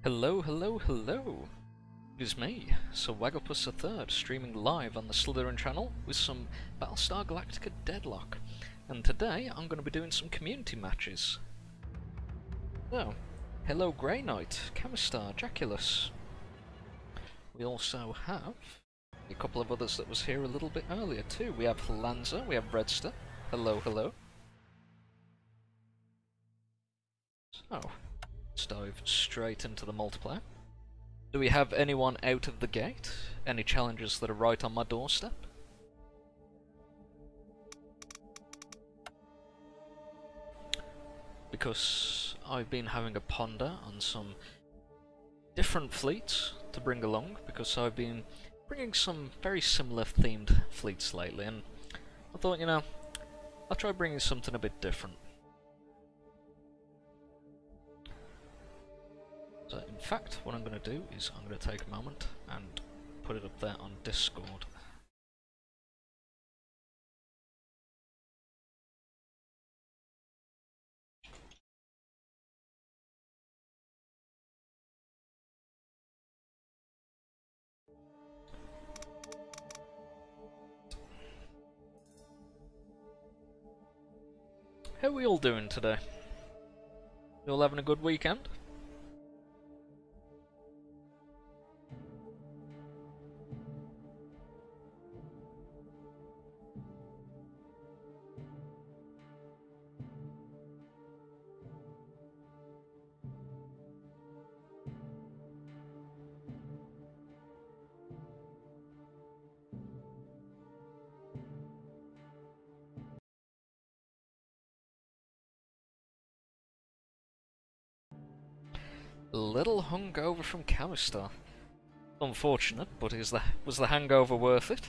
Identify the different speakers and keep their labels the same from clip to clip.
Speaker 1: Hello, hello, hello! It is me, Sir Wagglepuss III, streaming live on the Slytherin channel with some Battlestar Galactica Deadlock. And today I'm going to be doing some community matches. So, hello Grey Knight, Camistar, Jaculus. We also have a couple of others that was here a little bit earlier too. We have Lanza, we have Redster. Hello, hello. So, let's dive straight into the multiplayer. Do we have anyone out of the gate? Any challenges that are right on my doorstep? Because I've been having a ponder on some different fleets to bring along, because I've been bringing some very similar themed fleets lately, and I thought, you know, I'll try bringing something a bit different. So in fact, what I'm going to do is I'm going to take a moment and put it up there on Discord. How are we all doing today? You all having a good weekend? A little hungover from Camistar. Unfortunate, but was the hangover worth it?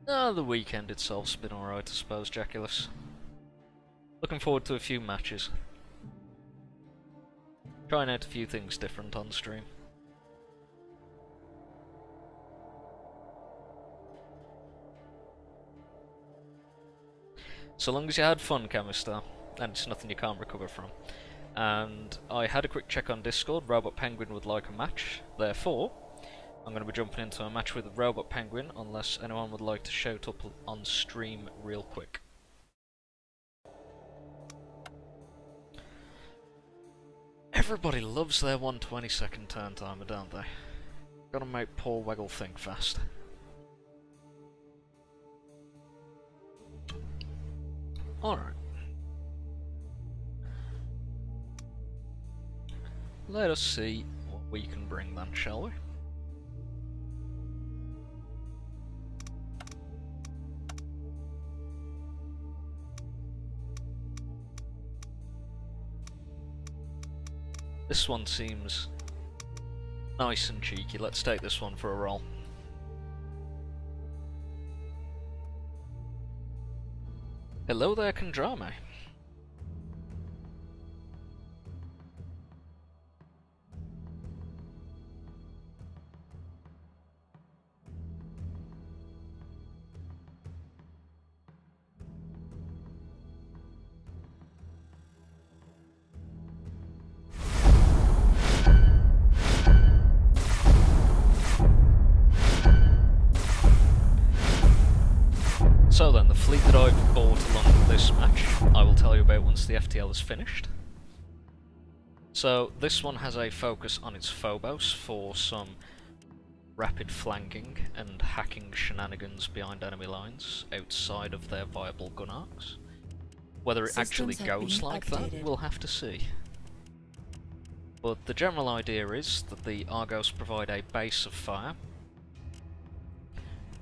Speaker 1: The weekend itself's been alright, I suppose, Jaculus. Looking forward to a few matches. Trying out a few things different on stream. So long as you had fun, Camistar, and it's nothing you can't recover from. And I had a quick check on Discord. Robot Penguin would like a match, therefore I'm going to be jumping into a match with Robot Penguin unless anyone would like to shout up on stream real quick. Everybody loves their 1/22 turn timer, don't they? Gotta make poor Waggle think fast. Alright. Let us see what we can bring then, shall we? This one seems nice and cheeky. Let's take this one for a roll. Hello there, Kandrame. So then, the fleet that I've bought along with this match, I will tell you about once the FTL is finished. So, this one has a focus on its Phobos for some rapid flanking and hacking shenanigans behind enemy lines outside of their viable gun arcs. Whether it actually goes like that, we'll have to see. But the general idea is that the Argos provide a base of fire,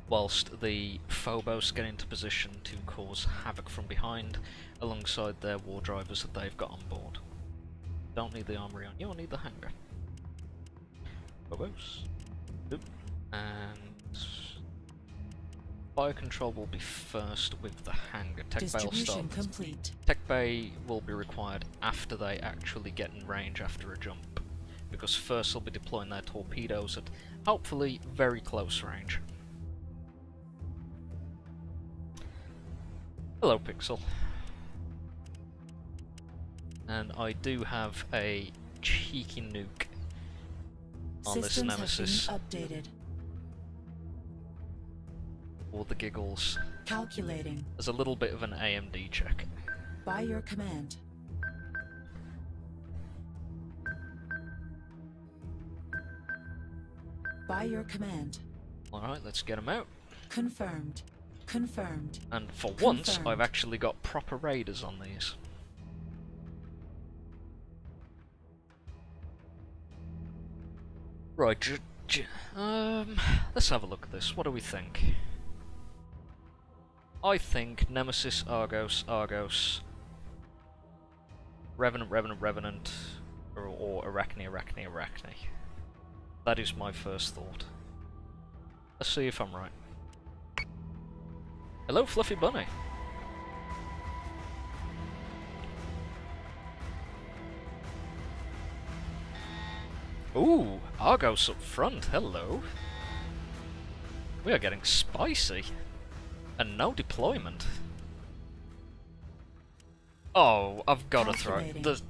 Speaker 1: whilst the Phobos get into position to cause havoc from behind alongside their war drivers that they've got on board. Don't need the armory on you, I need the hangar. Phobos. Oop. And fire control will be first with the hangar. Tech bay will start.
Speaker 2: Complete.
Speaker 1: Tech bay will be required after they actually get in range after a jump, because first they'll be deploying their torpedoes at hopefully very close range. Hello, Pixel. And I do have a cheeky nuke on this Nemesis.
Speaker 2: Have been updated.
Speaker 1: For the giggles.
Speaker 2: Calculating.
Speaker 1: As a little bit of an AMD check.
Speaker 2: By your command. By your command.
Speaker 1: Alright, let's get him out.
Speaker 2: Confirmed. Confirmed.
Speaker 1: And for once, I've actually got proper raiders on these. Right, let's have a look at this. What do we think? I think Nemesis, Argos, Argos, Revenant, Revenant, Revenant, or Arachne, Arachne, Arachne. That is my first thought. Let's see if I'm right. Hello, Fluffy Bunny. Ooh, Argos up front, hello. We are getting spicy. And no deployment. Oh, I've got to throw it.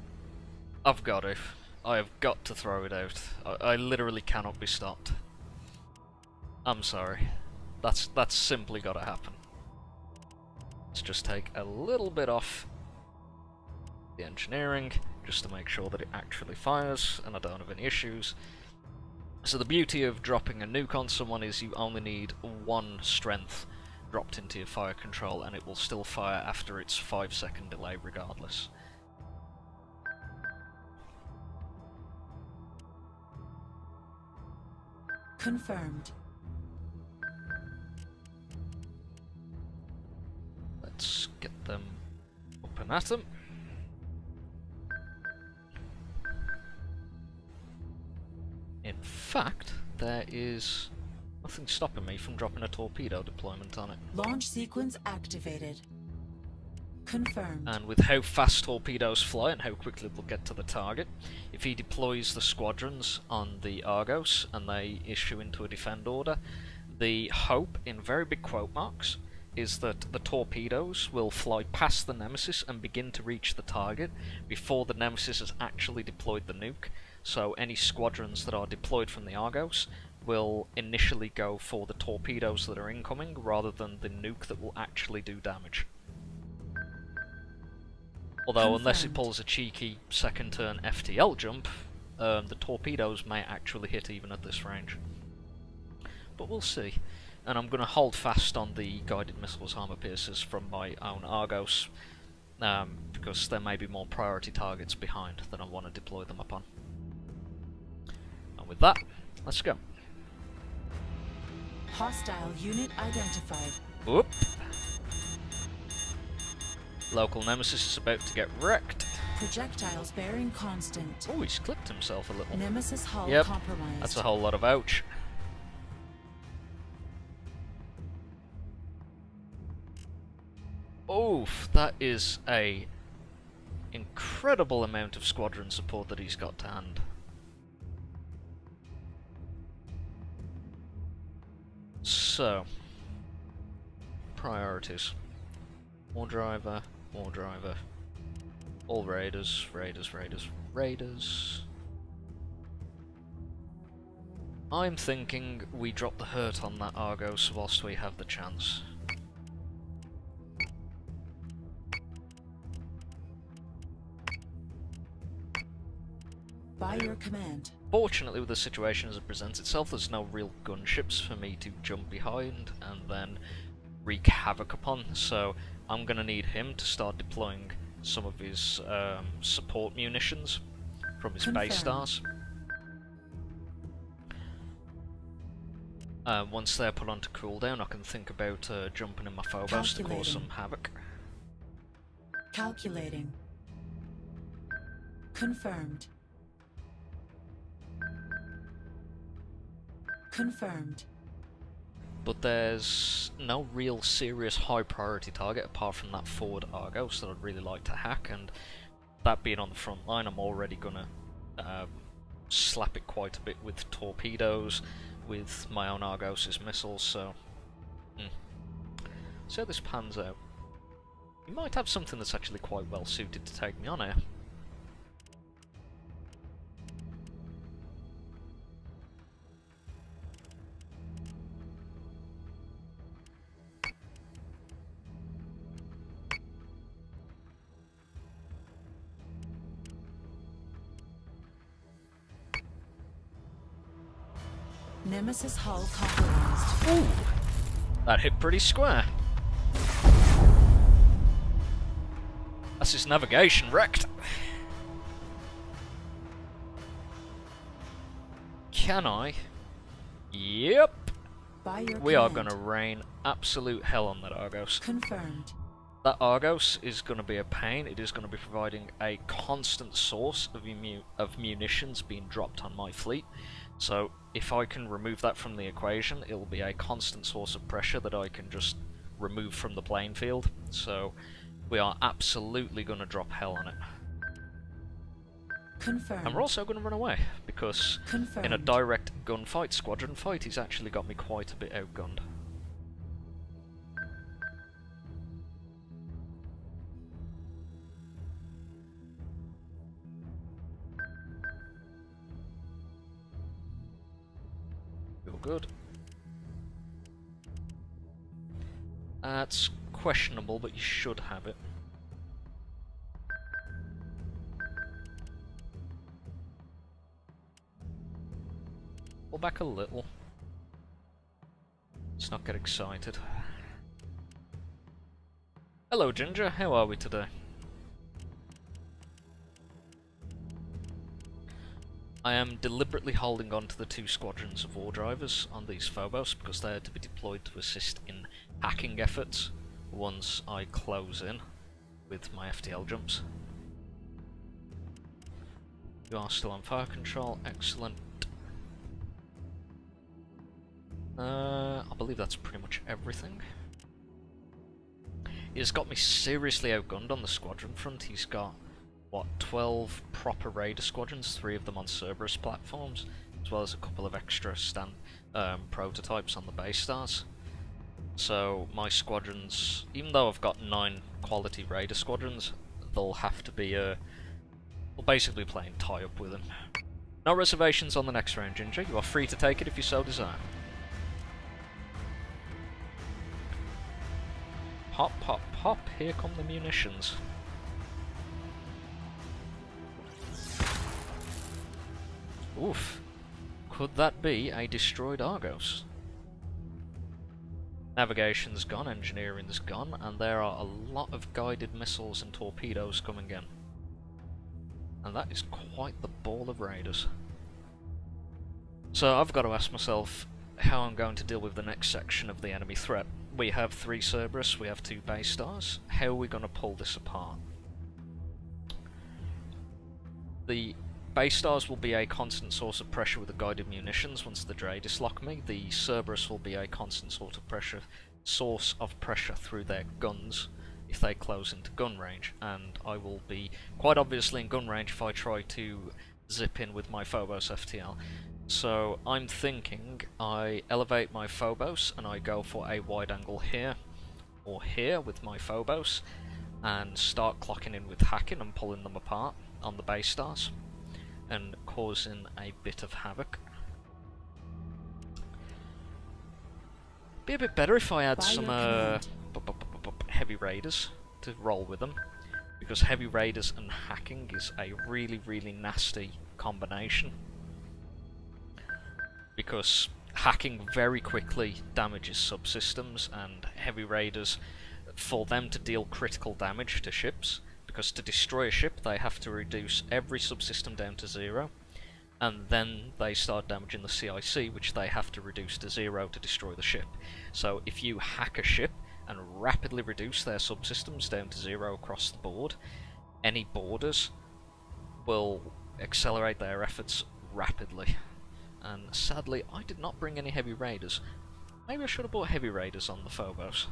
Speaker 1: I've got to. I have got to throw it out. I literally cannot be stopped. I'm sorry. That's simply got to happen. Let's just take a little bit off the engineering, just to make sure that it actually fires, and I don't have any issues. So the beauty of dropping a nuke on someone is you only need 1 strength dropped into your fire control, and it will still fire after its 5-second delay regardless.
Speaker 2: Confirmed.
Speaker 1: Let's get them up and at them. In fact, there is nothing stopping me from dropping a torpedo deployment on it.
Speaker 2: Launch sequence activated. Confirmed.
Speaker 1: And with how fast torpedoes fly and how quickly they'll get to the target, if he deploys the squadrons on the Argos and they issue into a defend order, the hope, in very big quote marks, is that the torpedoes will fly past the Nemesis and begin to reach the target before the Nemesis has actually deployed the nuke. So any squadrons that are deployed from the Argos will initially go for the torpedoes that are incoming rather than the nuke that will actually do damage. Although, unless it pulls a cheeky second turn FTL jump, the torpedoes may actually hit even at this range. But we'll see. And I'm going to hold fast on the guided missiles armor piercers from my own Argos, because there may be more priority targets behind that I want to deploy them upon. And with that, let's go.
Speaker 2: Hostile unit identified.
Speaker 1: Whoop. Local Nemesis is about to get wrecked.
Speaker 2: Projectiles bearing constant.
Speaker 1: Oh, he's clipped himself a little.
Speaker 2: Nemesis hull
Speaker 1: Yep,
Speaker 2: compromised.
Speaker 1: that's a whole lot of ouch. Oof, that is a incredible amount of squadron support that he's got to hand. So, priorities. More driver, all raiders, raiders, raiders, raiders. I'm thinking we drop the hurt on that Argos whilst we have the chance.
Speaker 2: By your command.
Speaker 1: Fortunately, with the situation as it presents itself, there's no real gunships for me to jump behind and then wreak havoc upon, so I'm going to need him to start deploying some of his support munitions from his base stars. Once they're put onto cooldown, I can think about jumping in my Phobos to cause some havoc.
Speaker 2: Calculating. Confirmed. Confirmed.
Speaker 1: But there's no real serious high priority target apart from that forward Argos that I'd really like to hack, and that being on the front line, I'm already gonna slap it quite a bit with torpedoes, with my own Argos' missiles, so see how this pans out. You might have something that's actually quite well suited to take me on here.
Speaker 2: Nemesis hull compromised.
Speaker 1: Ooh! That hit pretty square. That's his navigation wrecked. Can I? Yep!
Speaker 2: By your
Speaker 1: We are
Speaker 2: command.
Speaker 1: gonna rain absolute hell on that Argos.
Speaker 2: Confirmed.
Speaker 1: That Argos is going to be a pain. It is going to be providing a constant source of munitions being dropped on my fleet. So if I can remove that from the equation, it will be a constant source of pressure that I can just remove from the playing field. So we are absolutely going to drop hell on it.
Speaker 2: Confirmed.
Speaker 1: And we're also going to run away, because
Speaker 2: Confirmed.
Speaker 1: in a direct gunfight, squadron fight, he's actually got me quite a bit outgunned. Feel good. That's questionable, but you should have it. Pull back a little. Let's not get excited. Hello Ginger, how are we today? I am deliberately holding on to the 2 squadrons of war drivers on these Phobos because they are to be deployed to assist in hacking efforts once I close in with my FTL jumps. You are still on fire control, excellent. I believe that's pretty much everything. He's got me seriously outgunned on the squadron front. He's got, what, 12 proper raider squadrons, 3 of them on Cerberus platforms, as well as a couple of extra prototypes on the base stars. So my squadrons, even though I've got 9 quality raider squadrons, they'll have to be well, basically playing tie-up with him. No reservations on the next round, Ginger. You are free to take it if you so desire. Pop, pop, pop, here come the munitions. Oof. Could that be a destroyed Argos? Navigation's gone, engineering's gone, and there are a lot of guided missiles and torpedoes coming in. And that is quite the ball of raiders. So I've got to ask myself how I'm going to deal with the next section of the enemy threat. We have 3 Cerberus, we have 2 base stars. How are we going to pull this apart? The base stars will be a constant source of pressure with the guided munitions once the Dre dislock me. The Cerberus will be a constant source of pressure through their guns if they close into gun range, and I will be quite obviously in gun range if I try to zip in with my Phobos FTL. So I'm thinking I elevate my Phobos and I go for a wide angle here or here with my Phobos and start clocking in with hacking and pulling them apart on the base stars and causing a bit of havoc. Be a bit better if I had some heavy raiders to roll with them, because heavy raiders and hacking is a really nasty combination. Because hacking very quickly damages subsystems, and heavy raiders, for them to deal critical damage to ships, because to destroy a ship they have to reduce every subsystem down to 0, and then they start damaging the CIC, which they have to reduce to 0 to destroy the ship. So if you hack a ship and rapidly reduce their subsystems down to 0 across the board, any boarders will accelerate their efforts rapidly. And sadly, I did not bring any heavy raiders. Maybe I should have bought heavy raiders on the Phobos.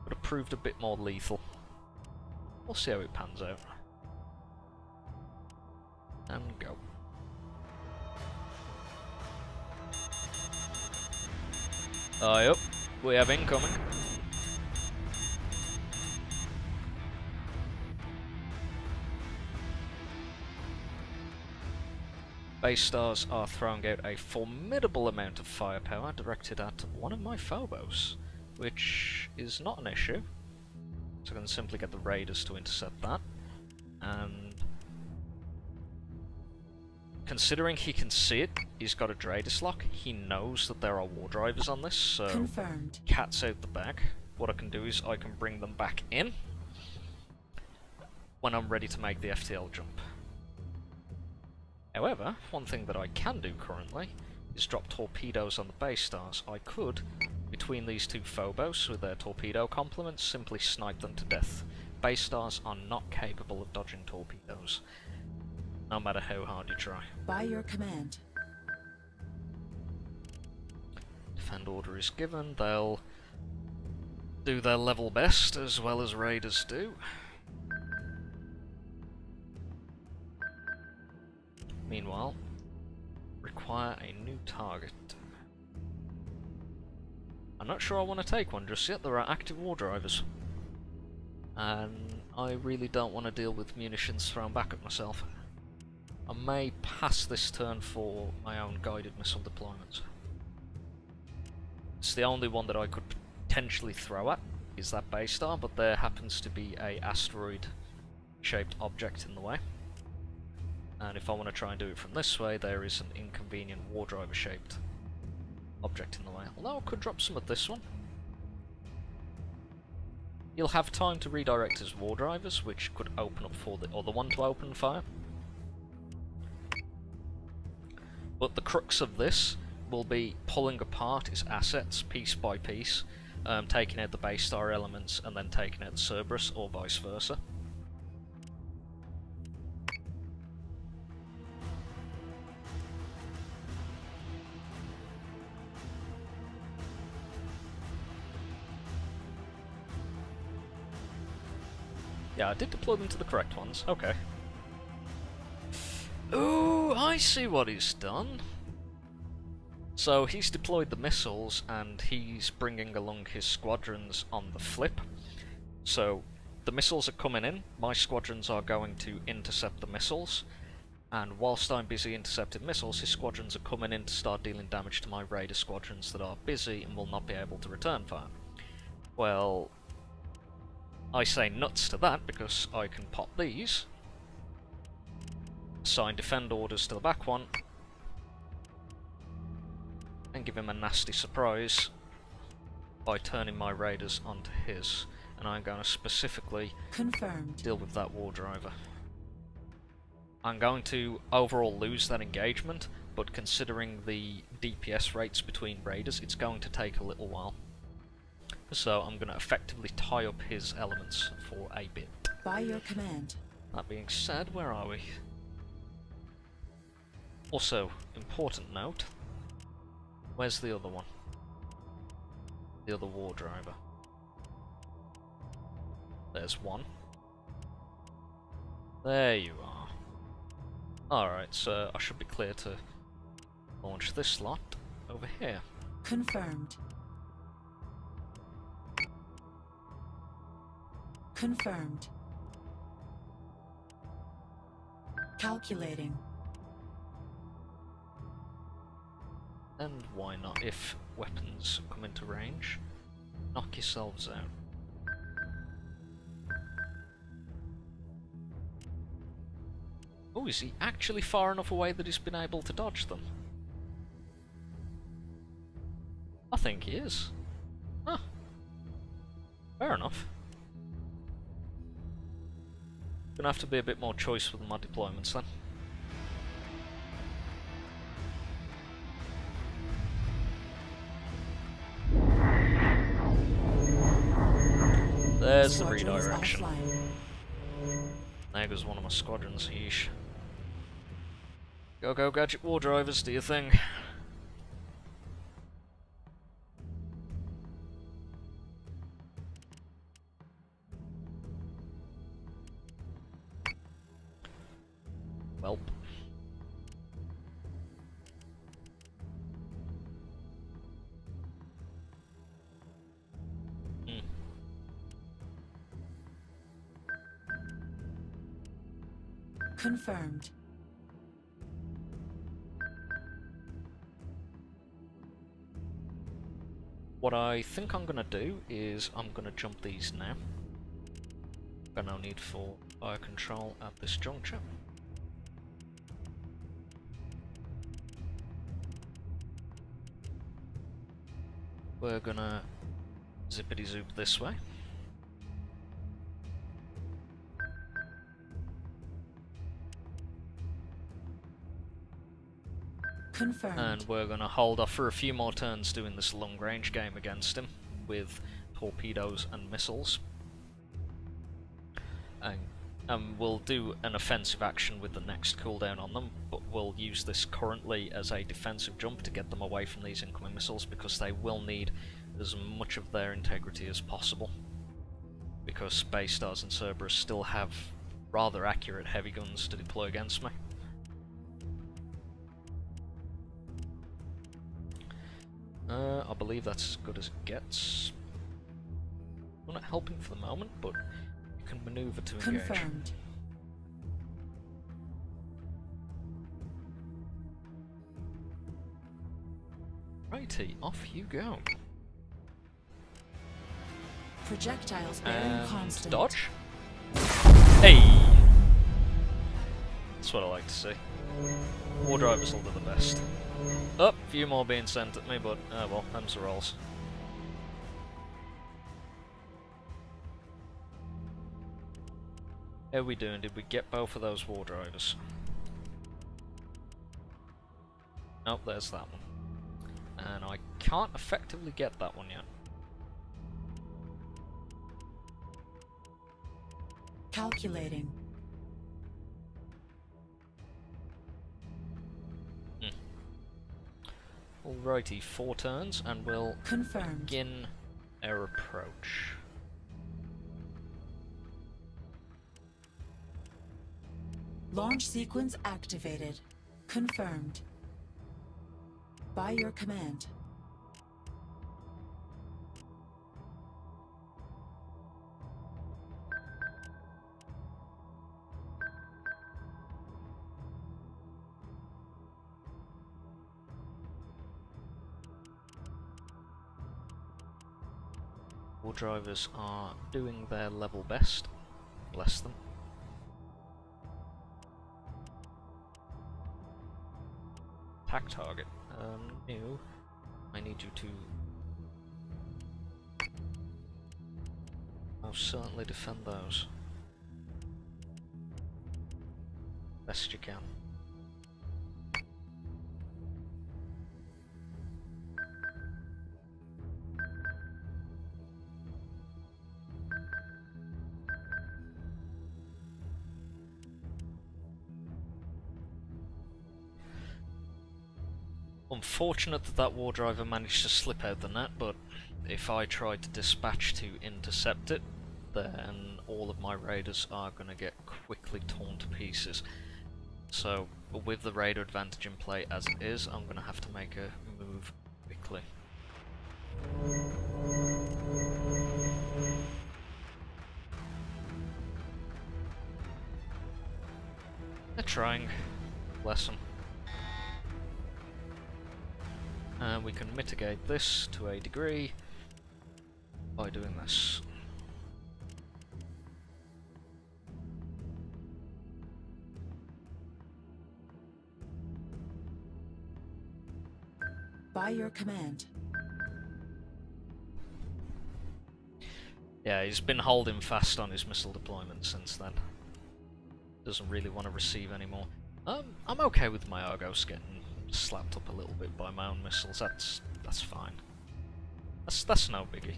Speaker 1: Would have proved a bit more lethal. We'll see how it pans out. And go. Yep, we have incoming. base stars are throwing out a formidable amount of firepower directed at one of my Phobos, which is not an issue. So I can simply get the raiders to intercept that. And considering he can see it, he's got a Draedus lock, he knows that there are war drivers on this, so
Speaker 2: Confirmed.
Speaker 1: cat's out the bag. What I can do is I can bring them back in when I'm ready to make the FTL jump. However, one thing that I can do currently is drop torpedoes on the base stars. I could, between these two Phobos with their torpedo complements, simply snipe them to death. Base stars are not capable of dodging torpedoes, no matter how hard you try.
Speaker 2: By your command.
Speaker 1: Defend order is given, they'll do their level best as well as raiders do. Meanwhile, require a new target. I'm not sure I want to take one just yet, there are active war drivers. And I really don't want to deal with munitions thrown back at myself. I may pass this turn for my own guided missile deployments. It's the only one that I could potentially throw at, is that base star, but there happens to be a asteroid-shaped object in the way. And if I want to try and do it from this way, there is an inconvenient war driver-shaped object in the way. Although I could drop some at this one. He'll have time to redirect his war drivers, which could open up for the other one to open fire. But the crux of this will be pulling apart his assets piece by piece, taking out the base star elements and then taking out the Cerberus, or vice versa. Yeah, I did deploy them to the correct ones, okay. Ooh, I see what he's done. So he's deployed the missiles and he's bringing along his squadrons on the flip. So the missiles are coming in, my squadrons are going to intercept the missiles, and whilst I'm busy intercepting missiles, his squadrons are coming in to start dealing damage to my raider squadrons that are busy and will not be able to return fire. Well, I say nuts to that because I can pop these, assign defend orders to the back one, and give him a nasty surprise by turning my raiders onto his. And I'm going to specifically deal with that war driver. I'm going to overall lose that engagement, but considering the DPS rates between raiders, it's going to take a little while. So I'm going to effectively tie up his elements for a bit.
Speaker 2: By your command.
Speaker 1: That being said, where are we? Also, important note, where's the other one? The other war driver. There's one. There you are. Alright, so I should be clear to launch this lot over here.
Speaker 2: Confirmed. Confirmed. Calculating.
Speaker 1: And why not, if weapons come into range, knock yourselves out. Oh, is he actually far enough away that he's been able to dodge them? I think he is. Huh. Fair enough. Gonna have to be a bit more choice with my deployments then. There's the redirection. There goes one of my squadrons, yeesh. Go, go, gadget war drivers, do your thing. Welp.
Speaker 2: Confirmed.
Speaker 1: What I think I'm gonna do is I'm gonna jump these now. Got no need for fire control at this juncture. We're gonna zippity zoop this way.
Speaker 2: Confirmed.
Speaker 1: And we're gonna hold off for a few more turns doing this long range game against him with torpedoes and missiles. And we'll do an offensive action with the next cooldown on them, but we'll use this currently as a defensive jump to get them away from these incoming missiles, because they will need as much of their integrity as possible. Because Space Stars and Cerberus still have rather accurate heavy guns to deploy against me. I believe that's as good as it gets. I'm not helping for the moment, but you can maneuver to engage.
Speaker 2: Confirmed.
Speaker 1: Righty, off you go.
Speaker 2: Projectiles bearing
Speaker 1: And
Speaker 2: constant.
Speaker 1: dodge. Hey! That's what I like to see. War drivers will do the best. Oh, a few more being sent at me, but well, them's the rolls. How are we doing? Did we get both of those war drivers? Nope, there's that one. And I can't effectively get that one yet.
Speaker 2: Calculating.
Speaker 1: Alrighty, 4 turns, and we'll
Speaker 2: Confirmed.
Speaker 1: begin our approach.
Speaker 2: Launch sequence activated. Confirmed. By your command.
Speaker 1: War drivers are doing their level best. Bless them. Attack target. No. I need you to most certainly defend those. Best you can. Unfortunate that that war driver managed to slip out the net, but if I tried to dispatch to intercept it, then all of my raiders are going to get quickly torn to pieces. So, with the raider advantage in play as it is, I'm going to have to make a move quickly. They're trying. Bless them. And we can mitigate this to a degree by doing this.
Speaker 2: By your command.
Speaker 1: Yeah, he's been holding fast on his missile deployment since then. Doesn't really want to receive anymore. I'm okay with my Argos getting slapped up a little bit by my own missiles. That's fine. That's no biggie.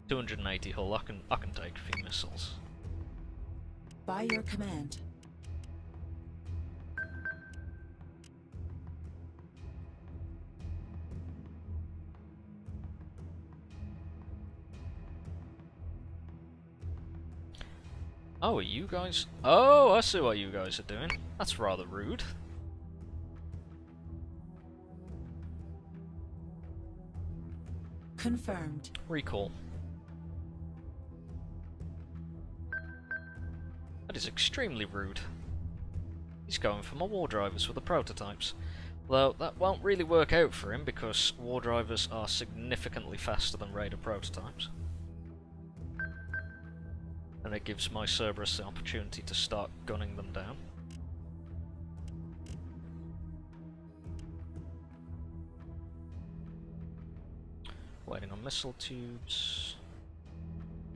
Speaker 1: 280 hull. I can take a few missiles.
Speaker 2: By your command.
Speaker 1: Oh, are you guys? Oh, I see what you guys are doing. That's rather rude.
Speaker 2: Confirmed.
Speaker 1: Recall. That is extremely rude. He's going for my war drivers with the prototypes. Though that won't really work out for him because war drivers are significantly faster than Raider prototypes. And it gives my Cerberus the opportunity to start gunning them down. Waiting on missile tubes.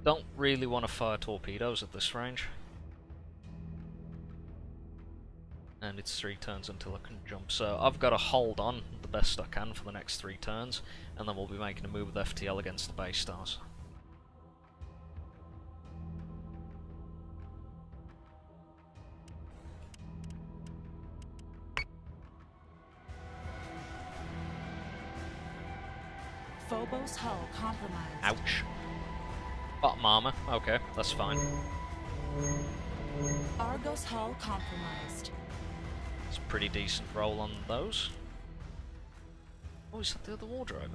Speaker 1: Don't really want to fire torpedoes at this range. And it's 3 turns until I can jump, so I've got to hold on the best I can for the next 3 turns, and then we'll be making a move with FTL against the base stars.
Speaker 2: Phobos hull compromised.
Speaker 1: Ouch. Bottom armor, okay, that's fine.
Speaker 2: Argos hull compromised.
Speaker 1: It's a pretty decent roll on those. Oh, is that the other war driver?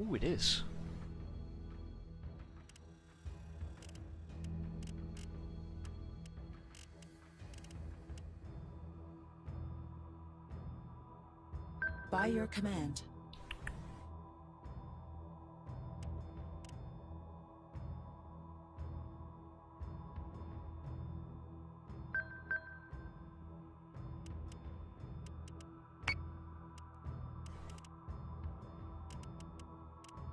Speaker 1: Ooh, it is.
Speaker 2: By your command.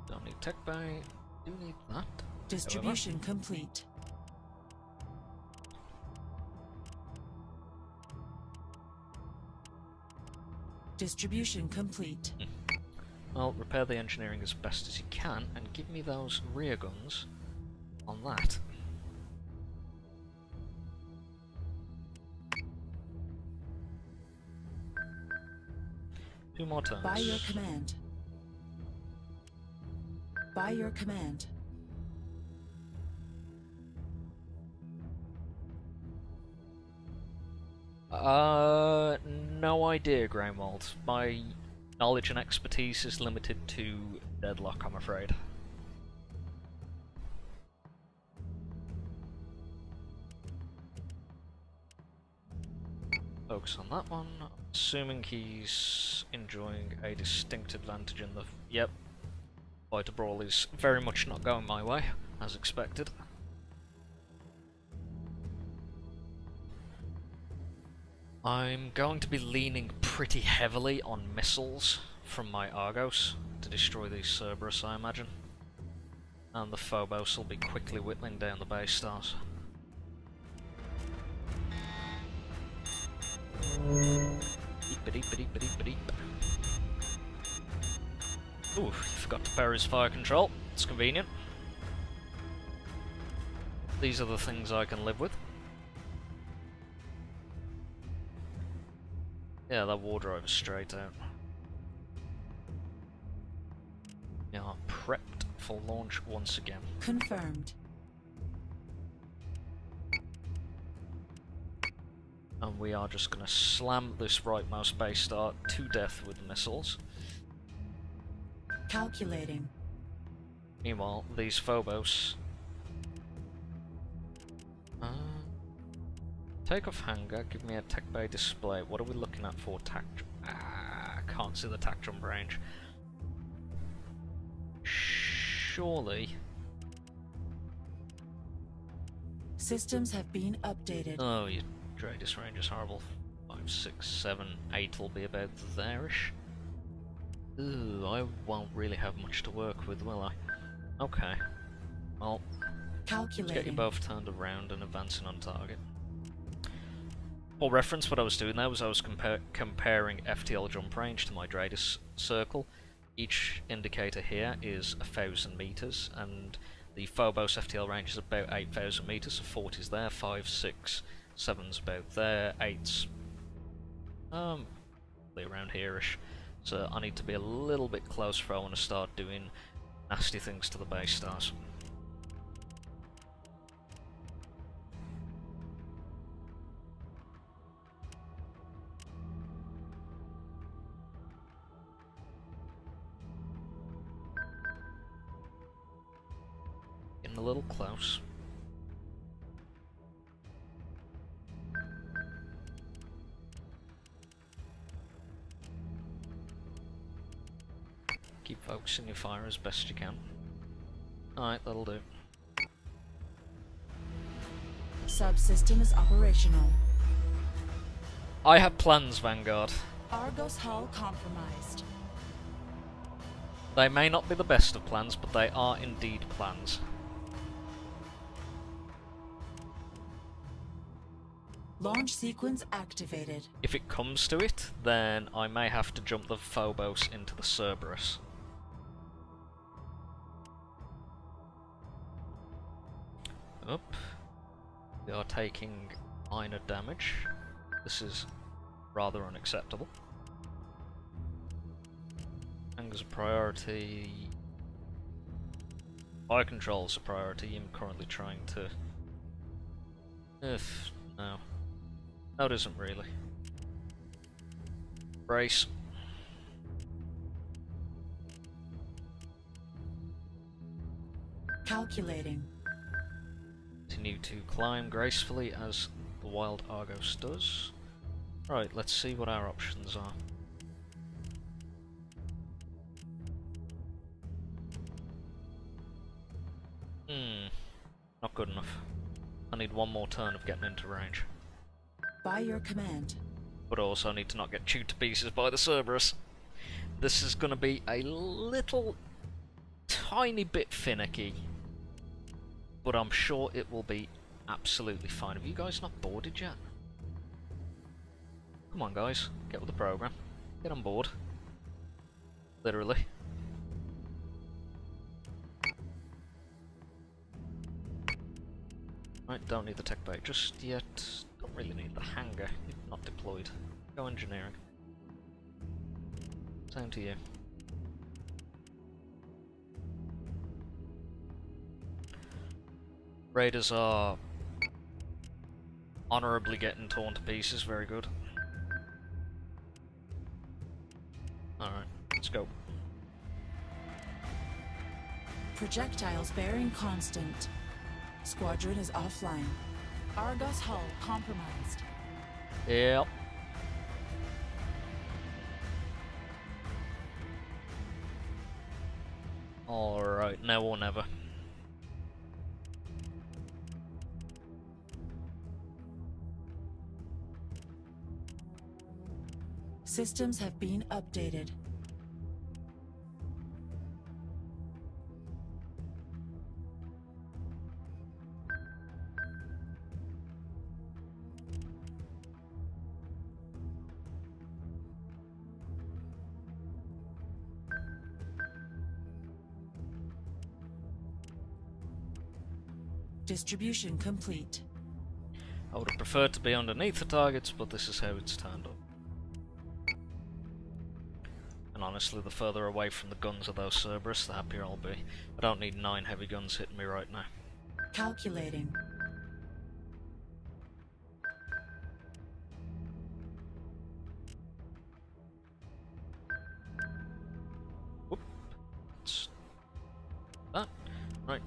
Speaker 1: Don't need tech bay. Do need that.
Speaker 2: Distribution complete. Distribution complete.
Speaker 1: Well, repair the engineering as best as you can and give me those rear guns on that. Two more turns.
Speaker 2: By your command. By your command.
Speaker 1: No idea, Greymold. My knowledge and expertise is limited to Deadlock, I'm afraid. Focus on that one. Assuming he's enjoying a distinct advantage in the... Yep. Fighter Brawl is very much not going my way, as expected. I'm going to be leaning pretty heavily on missiles from my Argos to destroy these Cerberus, I imagine. And the Phobos will be quickly whittling down the base stars. Beep-a-deep-a-deep-a-deep-a-deep. Ooh, forgot to pair his fire control. It's convenient. These are the things I can live with. Yeah, that war drive is straight out. We are prepped for launch once again.
Speaker 2: Confirmed.
Speaker 1: And we are just going to slam this rightmost base star to death with missiles.
Speaker 2: Calculating.
Speaker 1: Meanwhile, these Phobos... Takeoff hangar, give me a tech bay display. What are we looking at for tac... can't see the tac jump range. Surely...
Speaker 2: Systems have been updated.
Speaker 1: Oh, your radius range is horrible. 5, 6, 7, 8 will be about there-ish. Ooh, I won't really have much to work with, will I? Okay. Well, let's get you both turned around and advancing on target. For reference, what I was doing there was I was comparing FTL jump range to my radius circle. Each indicator here is 1,000 meters, and the Phobos FTL range is about 8,000 meters, so 40's there, 5, 6, 7's about there, 8's around here-ish. So I need to be a little bit closer if I want to start doing nasty things to the base stars. Getting a little close. Keep focusing your fire as best you can. Alright, that'll do.
Speaker 2: Subsystem is operational.
Speaker 1: I have plans, Vanguard.
Speaker 2: Argos hull compromised.
Speaker 1: They may not be the best of plans, but they are indeed plans.
Speaker 2: Launch sequence activated.
Speaker 1: If it comes to it, then I may have to jump the Phobos into the Cerberus. Up. We are taking minor damage. This is rather unacceptable. Anger's a priority. Fire control's a priority. I'm currently trying to... no. No, it isn't really. Brace.
Speaker 2: Calculating.
Speaker 1: Continue to climb gracefully as the wild Argos does. Right, let's see what our options are. Not good enough. I need one more turn of getting into range.
Speaker 2: By your command.
Speaker 1: But also need to not get chewed to pieces by the Cerberus. This is going to be a little tiny bit finicky, but I'm sure it will be absolutely fine. Have you guys not boarded yet? Come on guys, get with the program. Get on board. Literally. Right, don't need the tech bay just yet. Don't really need the hangar, if not deployed. Go engineering. Same to you. Raiders are honourably getting torn to pieces, very good. Alright, let's go.
Speaker 2: Projectiles bearing constant. Squadron is offline. Argos hull compromised.
Speaker 1: Yep. Alright, now or never.
Speaker 2: Systems have been updated. Distribution complete.
Speaker 1: I would have preferred to be underneath the targets, but this is how it's turned up. And honestly, the further away from the guns of those Cerberus, the happier I'll be. I don't need 9 heavy guns hitting me right now.
Speaker 2: Calculating.
Speaker 1: Whoop. That's that. Right.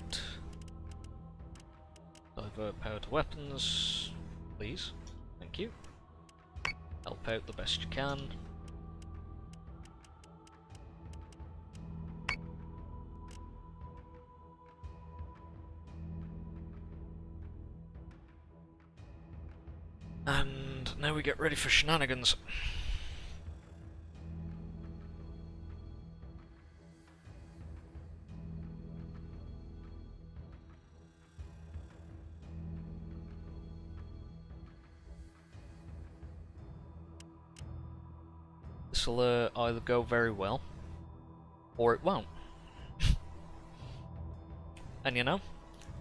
Speaker 1: Divert power to weapons, please. Thank you. Help out the best you can. And now we get ready for shenanigans. This will either go very well, or it won't. And you know,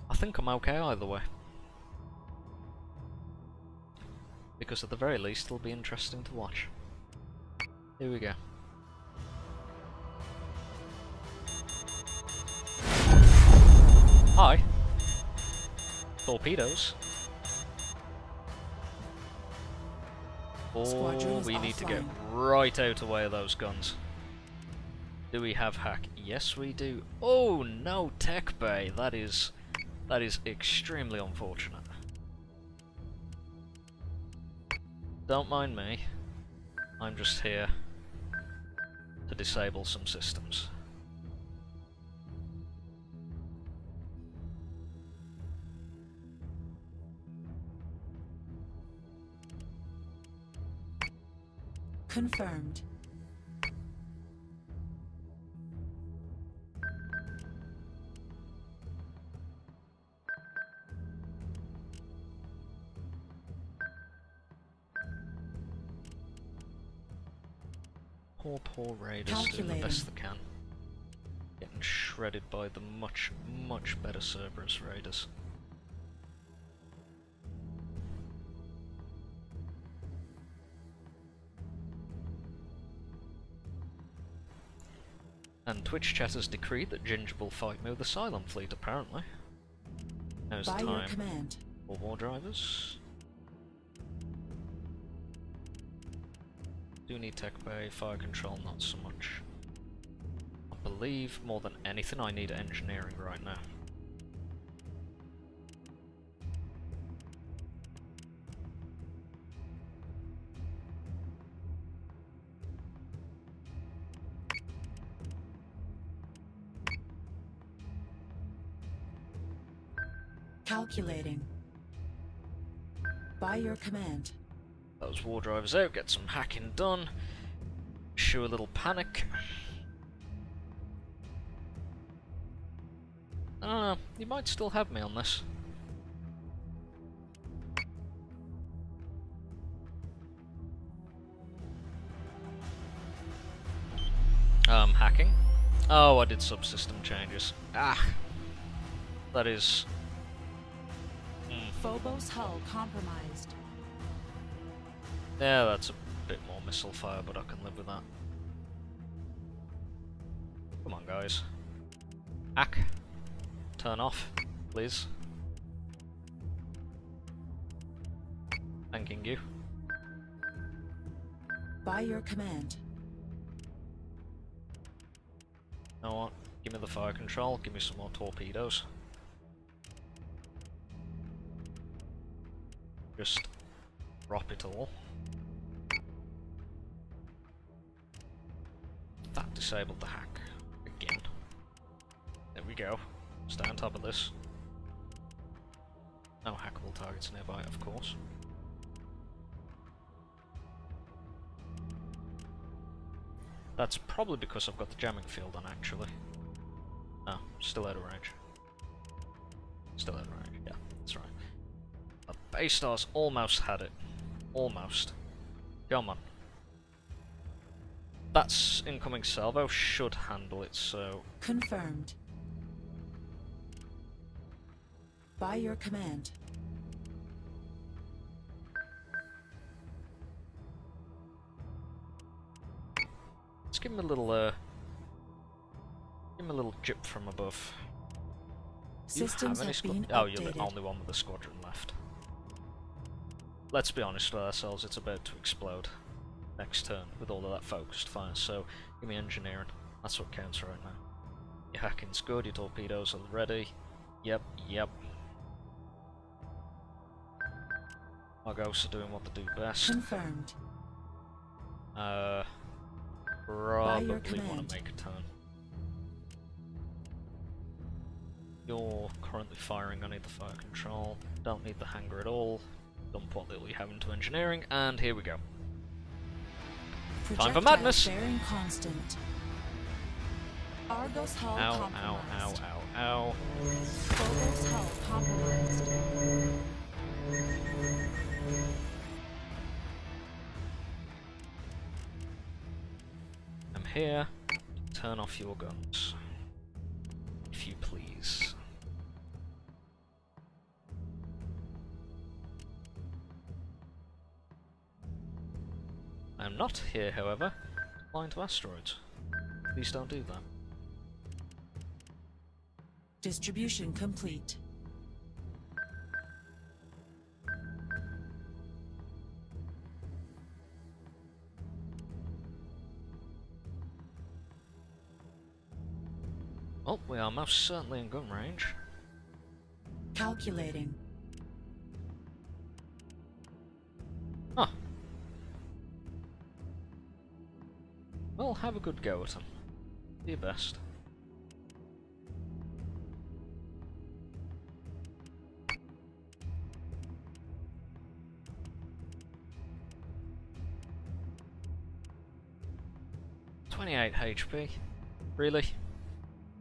Speaker 1: I think I'm okay either way. Because at the very least it'll be interesting to watch. Here we go. Hi! Torpedoes. Oh, we need to get right out of the way of those guns. Do we have hack? Yes we do. Oh no, tech bay. That is extremely unfortunate. Don't mind me. I'm just here to disable some systems.
Speaker 2: Confirmed.
Speaker 1: Poor raiders doing the best they can. Getting shredded by the much better Cerberus raiders. And Twitch chat has decreed that Ginger will fight me with the Cylon fleet, apparently. Now's the
Speaker 2: By your
Speaker 1: time
Speaker 2: command.
Speaker 1: for war drivers. Do need tech bay, fire control, not so much. I believe more than anything I need engineering right now.
Speaker 2: Calculating. By your command.
Speaker 1: Those war drivers out, get some hacking done. Show a little panic. I don't know, you might still have me on this. Hacking? Oh, I did subsystem changes. Ah! That is...
Speaker 2: Phobos hull compromised.
Speaker 1: Yeah, that's a bit more missile fire, but I can live with that. Come on, guys. Hack. Turn off, please. Thanking you.
Speaker 2: By your command.
Speaker 1: You know what? Give me the fire control, give me some more torpedoes. Just drop it all. That disabled the hack. Again. There we go. Stay on top of this. No hackable targets nearby, of course. That's probably because I've got the jamming field on, actually. No, still out of range. Still out of range, yeah, that's right. The Baystars almost had it. Almost. Come on. That's incoming salvo, should handle it, so...
Speaker 2: Confirmed. By your command.
Speaker 1: Let's give him a little, give him a little jip from above.
Speaker 2: Systems have been
Speaker 1: Oh, you're the
Speaker 2: updated.
Speaker 1: only one with a squadron left. Let's be honest with ourselves, it's about to explode next turn with all of that focused fire, so give me engineering. That's what counts right now. Your hacking's good, your torpedoes are ready. Yep, yep. Our ghosts are doing what they do best.
Speaker 2: Confirmed.
Speaker 1: Probably want
Speaker 2: command.
Speaker 1: to make a turn. You're currently firing, I need the fire control. Don't need the hangar at all. Dump what little you have into engineering, and here we go. Time for madness!
Speaker 2: Bearing constant. Argos hull
Speaker 1: Ow, ow,
Speaker 2: compromised.
Speaker 1: ow, ow, ow.
Speaker 2: Phobos hull compromised.
Speaker 1: I'm here. Turn off your guns. If you please. I'm not here, however, flying to asteroids. Please don't do that.
Speaker 2: Distribution complete.
Speaker 1: Oh, we are most certainly in gun range.
Speaker 2: Calculating.
Speaker 1: Huh. Well, have a good go at them. Do your best. 28 HP. Really?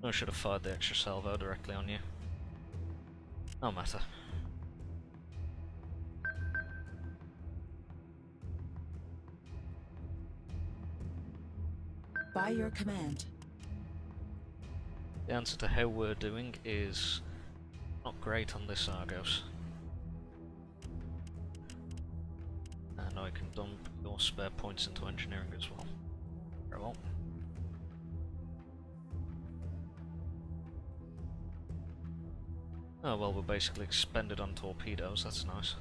Speaker 1: I should have fired the extra salvo directly on you. No matter.
Speaker 2: By your command.
Speaker 1: The answer to how we're doing is not great on this Argos. And I can dump your spare points into engineering as well. Very well. Oh well, we're basically expended on torpedoes, that's nice.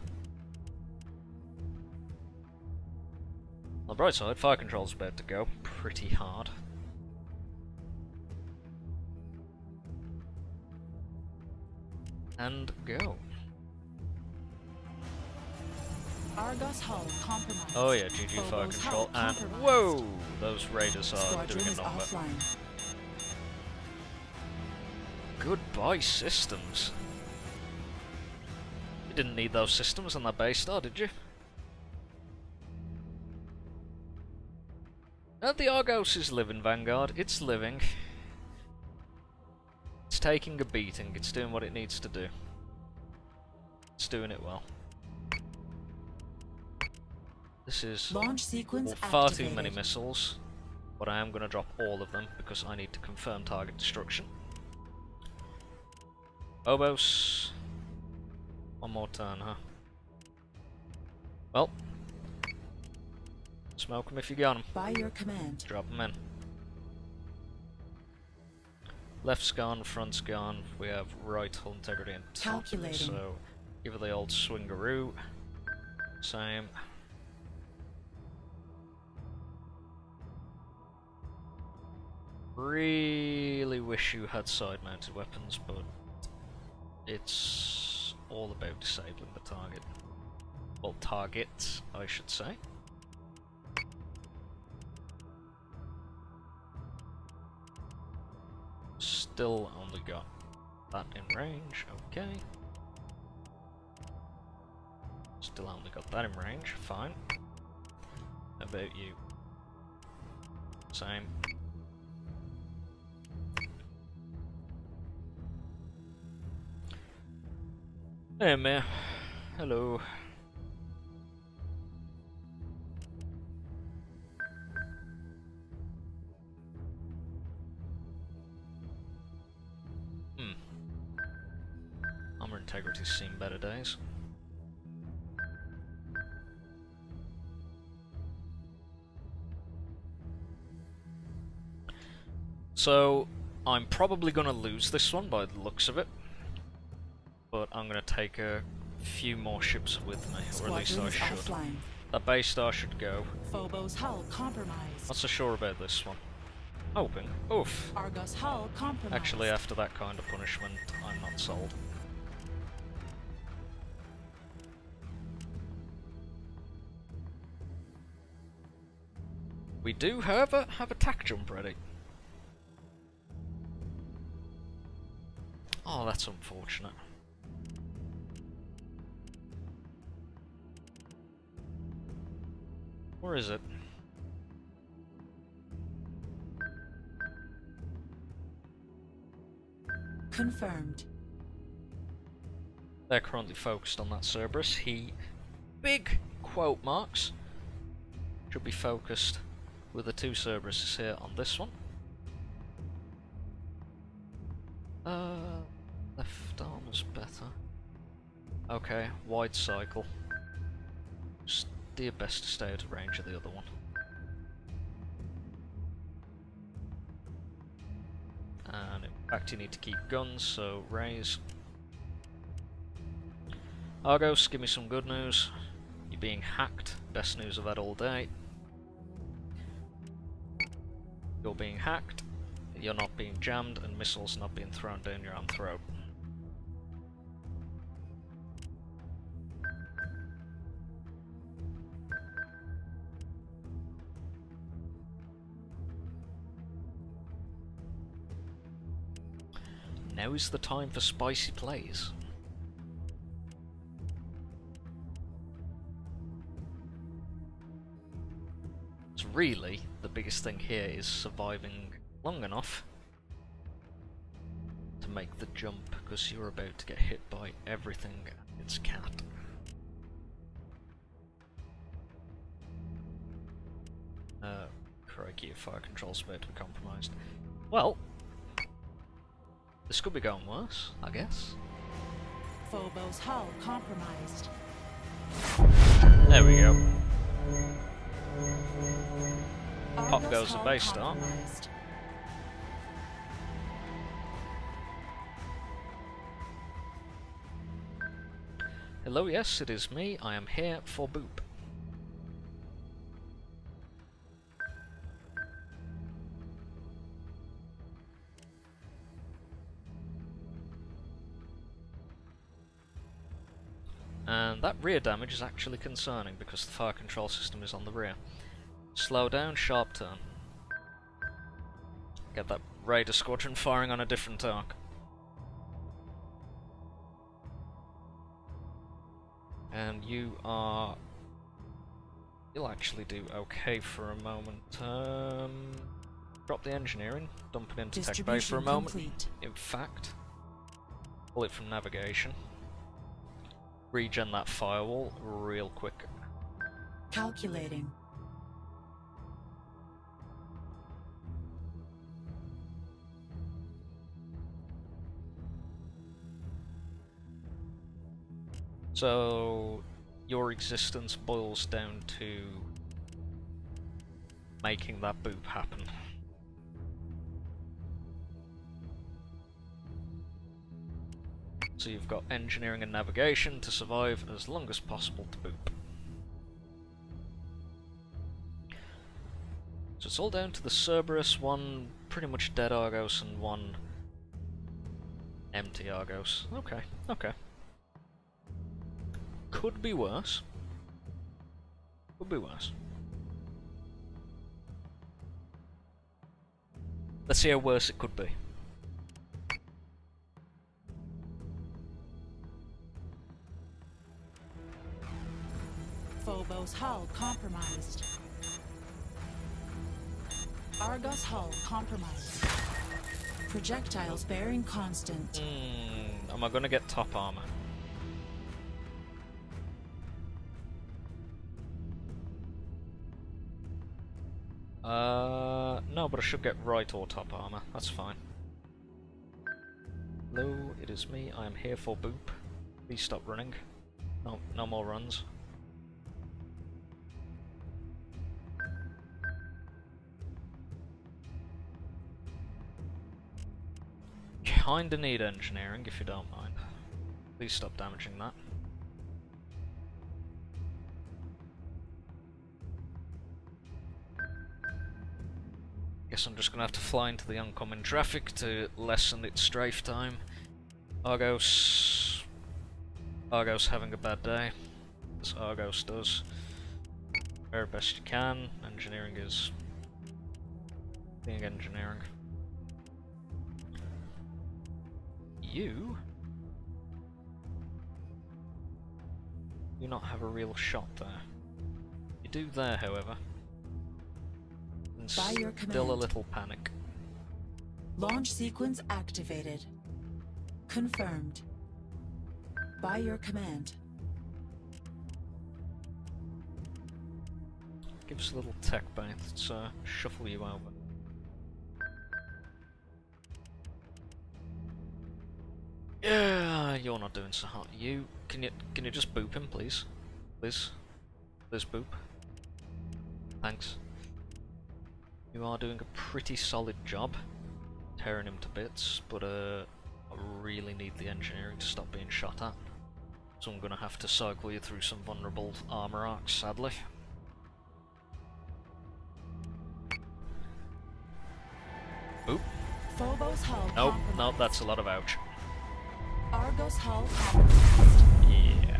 Speaker 1: On the bright side, fire control's about to go pretty hard. And go.
Speaker 2: Argos hull compromised.
Speaker 1: Oh yeah, GG fire
Speaker 2: Phobos
Speaker 1: control,
Speaker 2: hull
Speaker 1: and
Speaker 2: compromised.
Speaker 1: whoa! Those raiders are
Speaker 2: Squadron
Speaker 1: doing a
Speaker 2: is
Speaker 1: number.
Speaker 2: offline.
Speaker 1: Goodbye systems. You didn't need those systems on that base star, did you? The Argos is living, Vanguard. It's living. It's taking a beating. It's doing what it needs to do. It's doing it well. This is
Speaker 2: Launch sequence
Speaker 1: far too
Speaker 2: activated.
Speaker 1: many missiles, but I am going to drop all of them because I need to confirm target destruction. Phobos. One more turn, huh? Well. Smoke them if you got them.
Speaker 2: By your command.
Speaker 1: Drop them in. Left's gone, front's gone. We have right hull integrity and top.
Speaker 2: Calculating.
Speaker 1: So give it the old swingaroo. Same. Really wish you had side-mounted weapons, but it's all about disabling the target. Well, targets, I should say. Still only got that in range, okay. Still only got that in range, fine. How about you? Same. Hey man, hello. Armor integrity's seen better days. So, I'm probably gonna lose this one by the looks of it. But I'm going to take a few more ships with me, or at least I
Speaker 2: Squadron is
Speaker 1: should.
Speaker 2: offline.
Speaker 1: That base star should go.
Speaker 2: Phobos hull compromised.
Speaker 1: Not so sure about this one. Hoping. Oof.
Speaker 2: Argos hull compromised.
Speaker 1: Actually, after that kind of punishment, I'm not sold. We do, however, have a tack jump ready. Oh, that's unfortunate. Where is it?
Speaker 2: Confirmed.
Speaker 1: They're currently focused on that Cerberus. He, big quote marks, should be focused with the two Cerberuses here on this one. Left arm is better. Okay, wide cycle. Just do your best to stay out of range of the other one. And in fact you need to keep guns, so raise. Argos, give me some good news. You're being hacked. Best news I've had all day. You're being hacked. You're not being jammed, and missiles not being thrown down your own throat. Now is the time for spicy plays. As Because really, the biggest thing here is surviving long enough to make the jump, because you're about to get hit by everything and its cat. Crikey, your fire control's about to be compromised. Well, this could be going worse, I guess.
Speaker 2: Phobos hull compromised.
Speaker 1: There we go. Pop
Speaker 2: Argos
Speaker 1: goes the
Speaker 2: hull
Speaker 1: base start.
Speaker 2: compromised.
Speaker 1: Hello, yes, it is me. I am here for Boop. And that rear damage is actually concerning because the fire control system is on the rear. Slow down, sharp turn. Get that Raider squadron firing on a different arc. And you'll actually do okay for a moment. Drop the engineering, dump it into tech bay for a moment.
Speaker 2: Complete.
Speaker 1: In fact, pull it from navigation. Regen that firewall real quick.
Speaker 2: Calculating.
Speaker 1: So, your existence boils down to making that boop happen. So you've got engineering and navigation to survive as long as possible to boop. So it's all down to the Cerberus, one pretty much dead Argos and one empty Argos. Okay, okay. Could be worse. Could be worse. Let's see how worse it could be.
Speaker 2: Phobos hull compromised. Argos hull compromised. Projectiles bearing constant.
Speaker 1: Am I gonna get top armor? No, but I should get right or top armor. That's fine. Hello, it is me. I am here for Boop. Please stop running. No, no more runs. Kinda need engineering, if you don't mind. Please stop damaging that. Guess I'm just gonna have to fly into the oncoming traffic to lessen its strafe time. Argos having a bad day, as Argos does. Very best you can. Engineering is being engineering. You do not have a real shot there. You do there, however. And
Speaker 2: By your
Speaker 1: still
Speaker 2: command.
Speaker 1: a little panic.
Speaker 2: Launch sequence activated. Confirmed. By your command.
Speaker 1: Give us a little tech bait. Let's shuffle you over. Yeah, you're not doing so hot. You can you just boop him, please? Please boop. Thanks. You are doing a pretty solid job tearing him to bits, but I really need the engineering to stop being shot at. So I'm gonna have to cycle you through some vulnerable armor arcs, sadly. Boop.
Speaker 2: Phobos hull
Speaker 1: Nope,
Speaker 2: compromised.
Speaker 1: nope, that's a lot of ouch.
Speaker 2: Argos hull compromised.
Speaker 1: Yeah,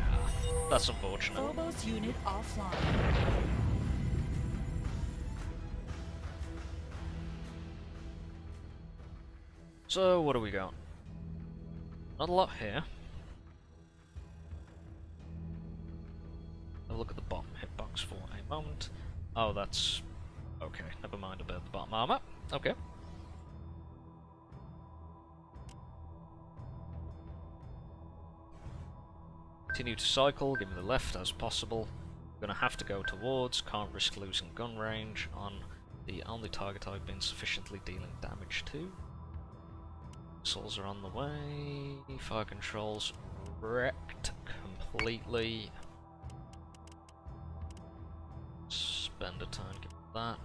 Speaker 1: that's unfortunate.
Speaker 2: Phobos unit offline.
Speaker 1: So, what do we got? Not a lot here. Have a look at the bottom hitbox for a moment. Oh, that's Okay, never mind about the bottom armor. Okay. Continue to cycle, give me the left as possible. I'm gonna have to go towards, can't risk losing gun range on the only target I've been sufficiently dealing damage to. Missiles are on the way, fire controls wrecked completely. Spend a turn, give me that.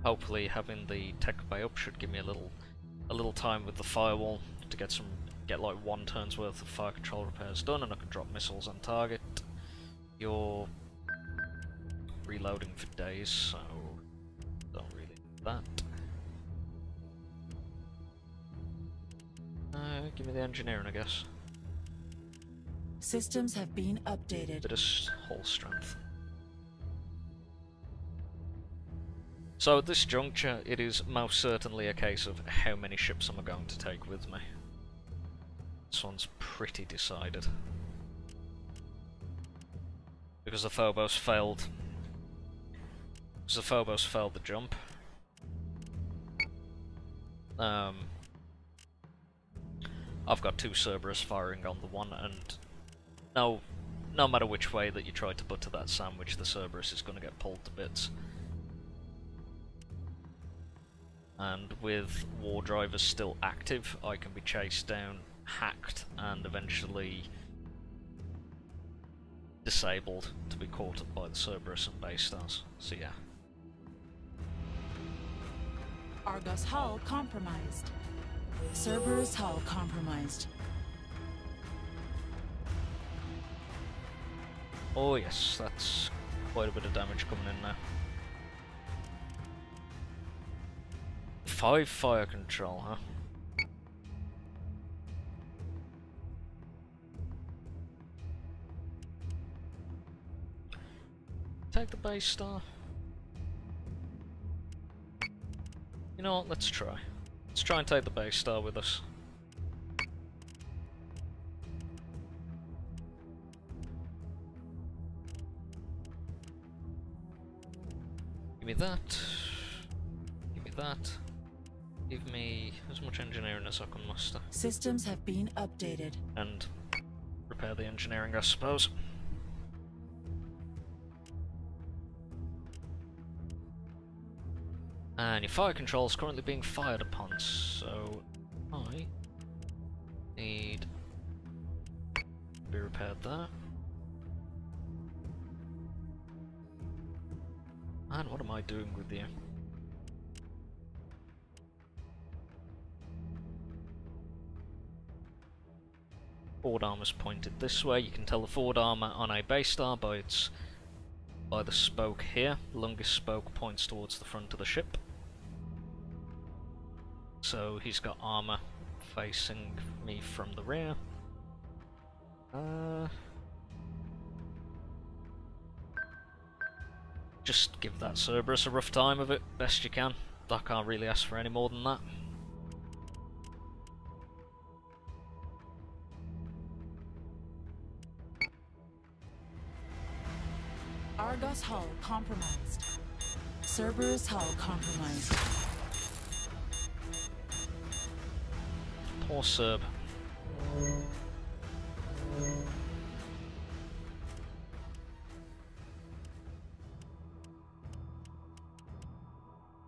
Speaker 1: Hopefully having the tech bay up should give me a little time with the firewall to get like 1 turn's worth of fire control repairs done, and I can drop missiles on target. You're reloading for days, so don't really need that. Give me the engineering, I guess.
Speaker 2: Systems have been updated.
Speaker 1: Bit of hull strength. So at this juncture, it is most certainly a case of how many ships am I going to take with me. This one's pretty decided. Because the Phobos failed. Because the Phobos failed the jump. I've got 2 Cerberus firing on the one, and no matter which way that you try to butter that sandwich, the Cerberus is going to get pulled to bits. And with war drivers still active, I can be chased down, hacked, and eventually disabled to be caught up by the Cerberus and base stars. So yeah.
Speaker 2: Argos hull compromised. Cerberus hull compromised.
Speaker 1: Oh yes, that's quite a bit of damage coming in now. 5 fire control, huh? Take the base star. You know what, let's try. Let's try and take the base star with us. Give me that. Give me that. Give me as much engineering as I can muster.
Speaker 2: Systems have been updated.
Speaker 1: And repair the engineering, I suppose. And your fire control is currently being fired upon, so I need to be repaired there. And what am I doing with you? Forward armor's pointed this way. You can tell the forward armor on a base star by the spoke here. The longest spoke points towards the front of the ship. So he's got armor facing me from the rear. Just give that Cerberus a rough time of it, best you can. I can't really ask for any more than that.
Speaker 2: Argos hull compromised. Cerberus hull compromised.
Speaker 1: Poor Cerb.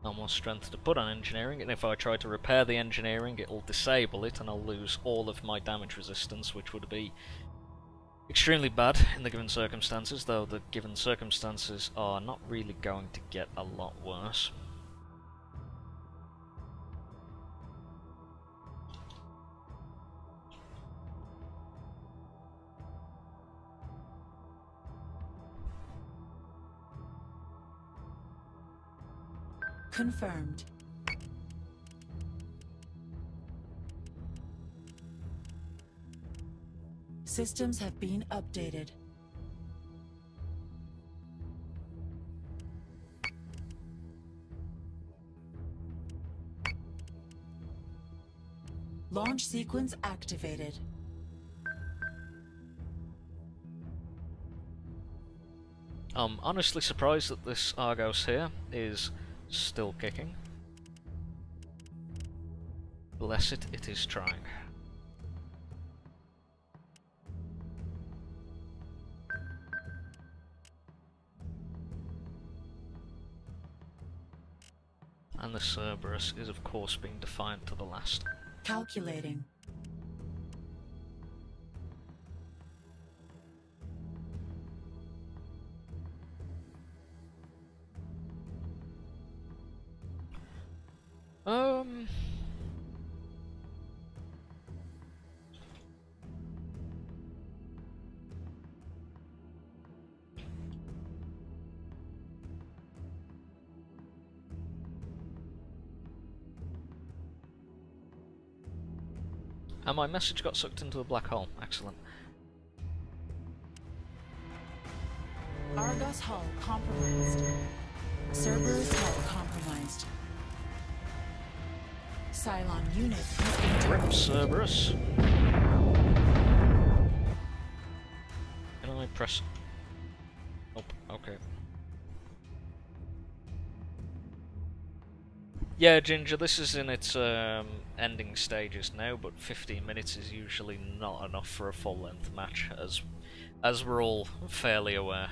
Speaker 1: No more strength to put on engineering, and if I try to repair the engineering, it'll disable it and I'll lose all of my damage resistance, which would be extremely bad in the given circumstances, though the given circumstances are not really going to get a lot worse.
Speaker 2: Confirmed. Systems have been updated. Launch sequence activated.
Speaker 1: I'm honestly surprised that this Argos here is still kicking. Bless it, it is trying. And the Cerberus is of course being defiant to the last.
Speaker 2: Calculating.
Speaker 1: And my message got sucked into a black hole. Excellent.
Speaker 2: Argos hull compromised. Cerberus hull compromised. Cylon unit has been
Speaker 1: Rip
Speaker 2: terminated.
Speaker 1: Cerberus. Can I press? Nope. Okay. Yeah, Ginger, this is in its ending stages now, but 15 minutes is usually not enough for a full-length match, as we're all fairly aware.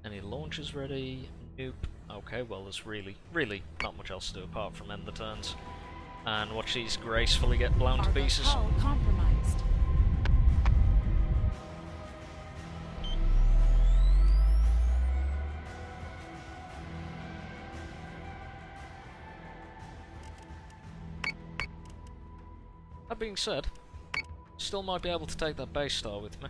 Speaker 1: Any launches ready? Nope. Okay, well there's really not much else to do apart from end the turns. And watch these gracefully get blown to
Speaker 2: Argos
Speaker 1: pieces.
Speaker 2: hull compromised.
Speaker 1: That being said, still might be able to take that base star with me.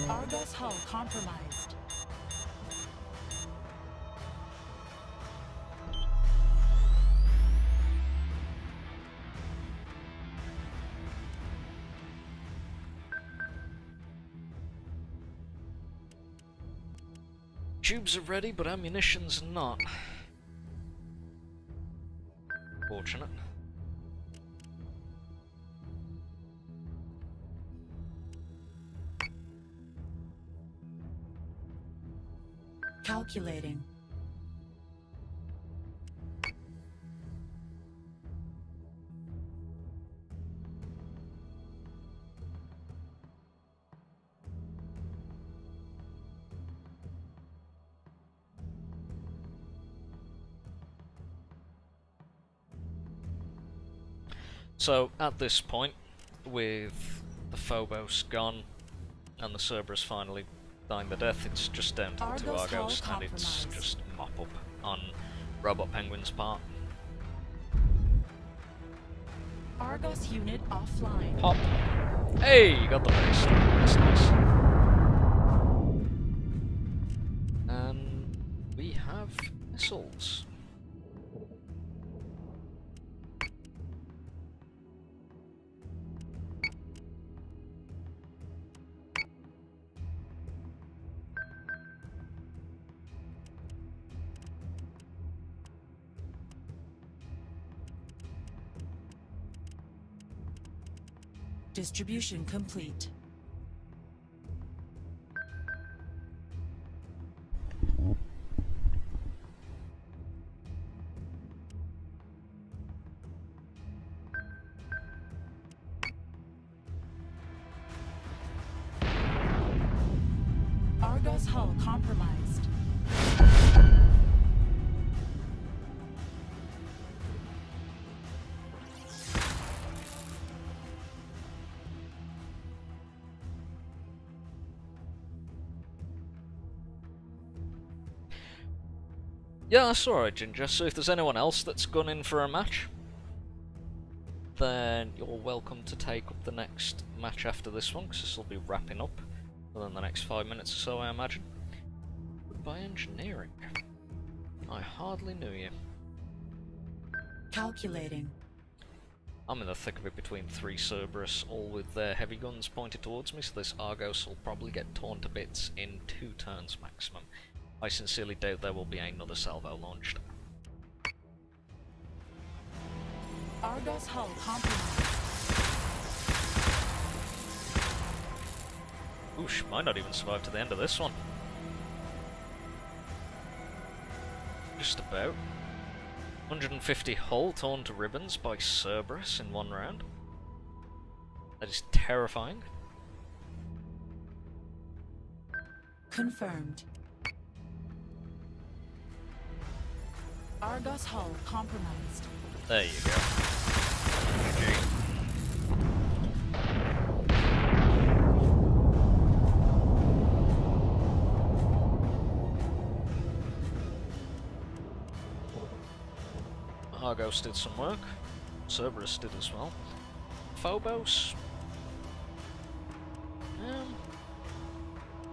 Speaker 2: Argos hull compromised.
Speaker 1: Tubes are ready, but ammunition's not. Fortunate.
Speaker 2: Calculating.
Speaker 1: So, at this point, with the Phobos gone, and the Cerberus finally dying the death, it's just down to the two
Speaker 2: Argos hull
Speaker 1: Argos, and it's
Speaker 2: compromised.
Speaker 1: just mop up on Robot Penguin's part.
Speaker 2: Argos unit offline.
Speaker 1: Hop! Hey, you got the base. That's nice. And we have missiles.
Speaker 2: Distribution complete. Argos hull compromised.
Speaker 1: Yeah, that's alright, Ginger. So if there's anyone else that's gone in for a match, then you're welcome to take up the next match after this one, because this will be wrapping up within the next 5 minutes or so, I imagine. Goodbye, engineering. I hardly knew you.
Speaker 2: Calculating.
Speaker 1: I'm in the thick of it between 3 Cerberus, all with their heavy guns pointed towards me, so this Argos will probably get torn to bits in 2 turns maximum. I sincerely doubt there will be another salvo launched.
Speaker 2: Argos hull compromised.
Speaker 1: Oosh, might not even survive to the end of this one. Just about. 150 hull torn to ribbons by Cerberus in 1 round. That is terrifying.
Speaker 2: Confirmed. Argos hull compromised.
Speaker 1: There you go. GG. Argos did some work. Cerberus did as well. Phobos?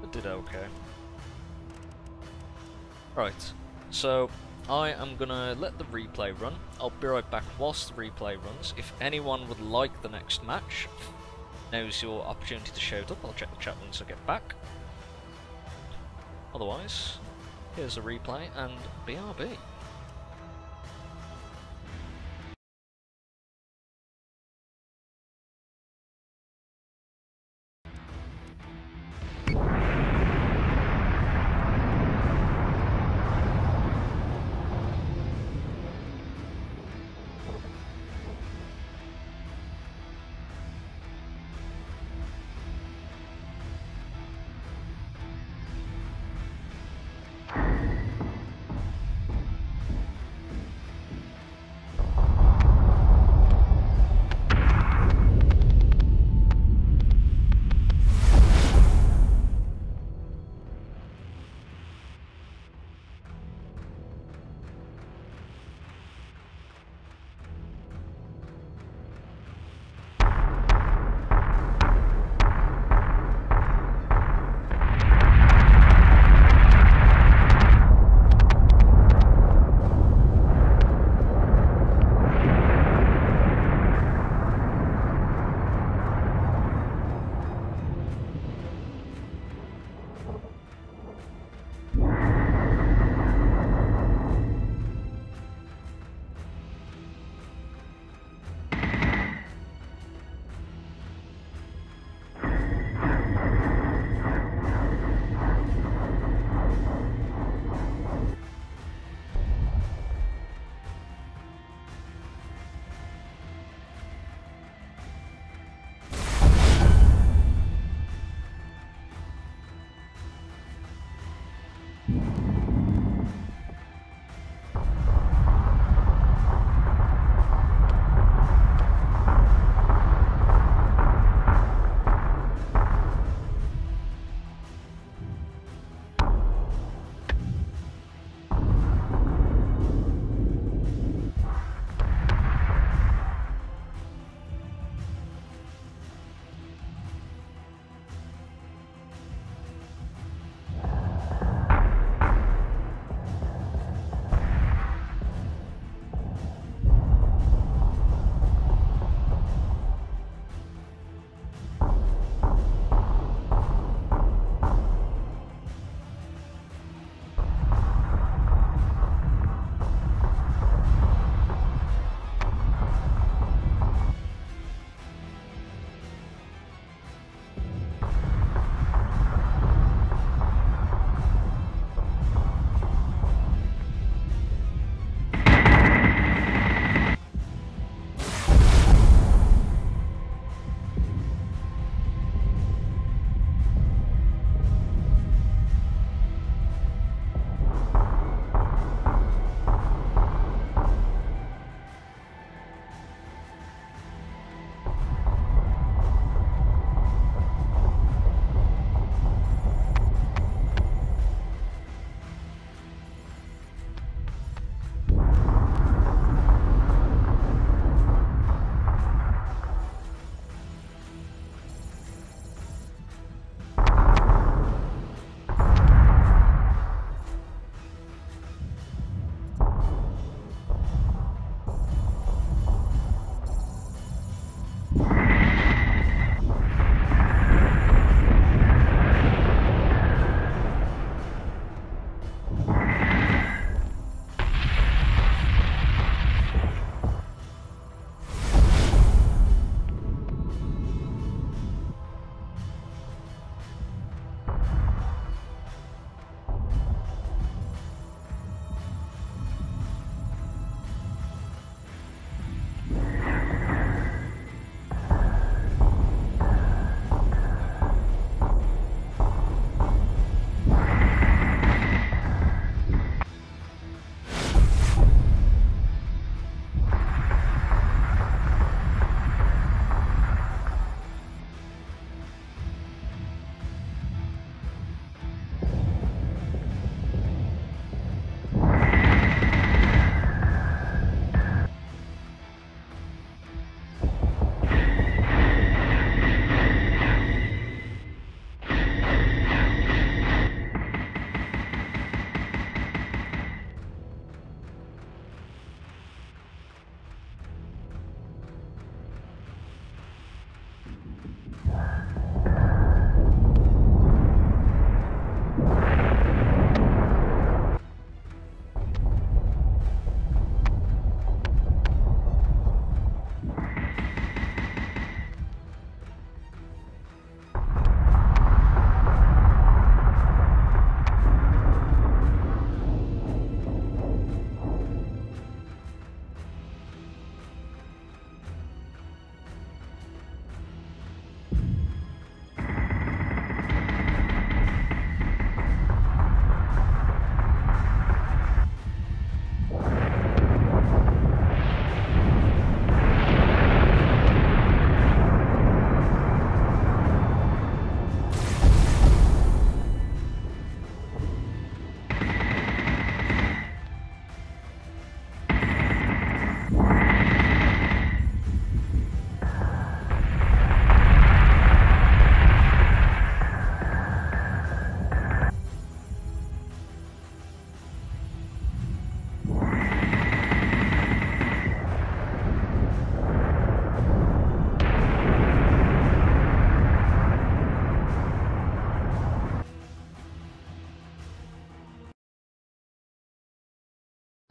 Speaker 1: It did okay. Right, so I am gonna let the replay run. I'll be right back whilst the replay runs. If anyone would like the next match, now's your opportunity to shout up. I'll check the chat once I get back. Otherwise, here's the replay and BRB.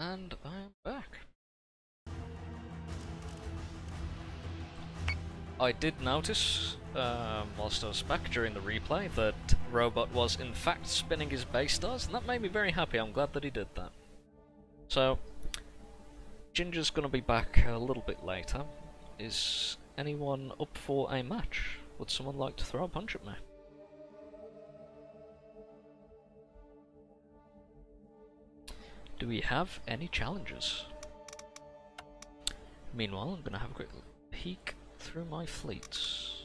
Speaker 1: And I'm back. I did notice, whilst I was back during the replay, that Robot was in fact spinning his base stars, and that made me very happy. I'm glad that he did that. So, Ginger's gonna be back a little bit later. Is anyone up for a match? Would someone like to throw a punch at me? Do we have any challenges? Meanwhile, I'm gonna have a quick peek through my fleets.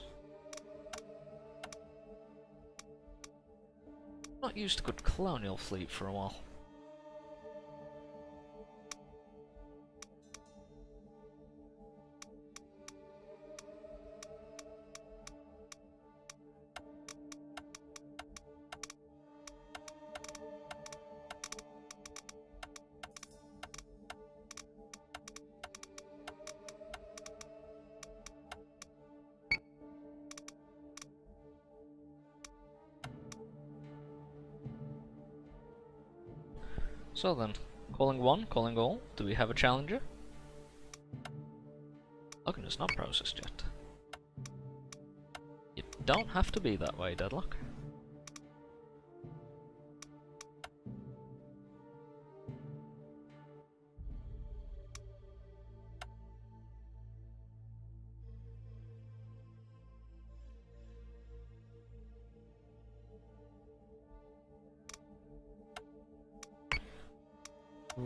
Speaker 1: Not used a good colonial fleet for a while. So then, calling one, calling all. Do we have a challenger? Login is not processed yet. You don't have to be that way, Deadlock.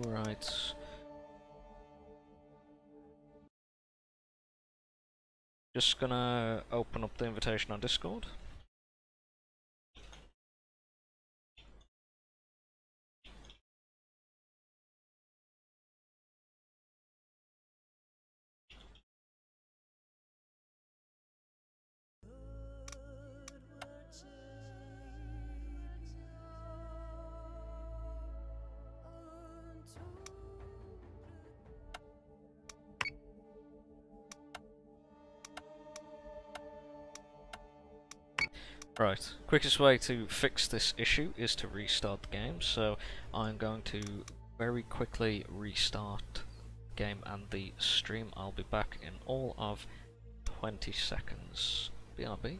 Speaker 1: Right. Just gonna open up the invitation on Discord. Right, quickest way to fix this issue is to restart the game, so I'm going to very quickly restart the game and the stream. I'll be back in all of 20 seconds. BRB.